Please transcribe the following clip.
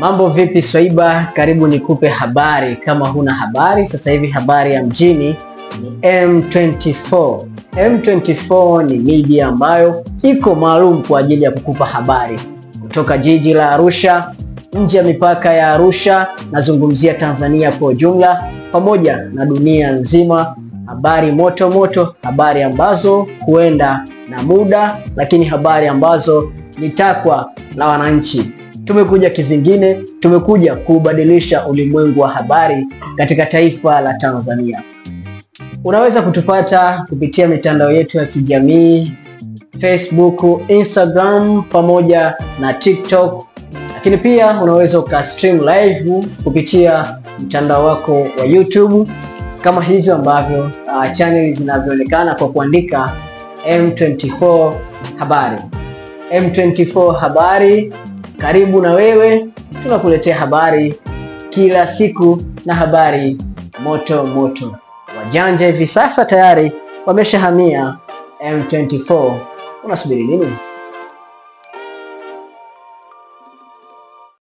Mambo vipi Swaiba, karibu nikupe habari kama huna habari. Sasa hivi habari ya mjini ni M24. M24 ni media ambayo iko maalum kwa ajili ya kukupa habari kutoka jiji la Arusha, nje ya mipaka ya Arusha, nazungumzia Tanzania kwa ujumla pamoja na dunia nzima. Habari moto moto, habari ambazo huenda na muda, lakini habari ambazo ni takwa la wananchi. Tumekuja kivingine, tumekuja kubadilisha ulimwengu wa habari katika taifa la Tanzania. Unaweza kutupata kupitia mitandao yetu ya kijamii, Facebook, Instagram pamoja na TikTok. Lakini pia unaweza ukastream live kupitia mtandao wako wa YouTube kama hivyo ambavyo channel zinavyoonekana kwa kuandika M24 habari. M24 habari, karibu na wewe, tunakuletea habari kila siku na habari moto moto. Wajanja hivi sasa tayari wameshahamia M24. Unasubiri nini?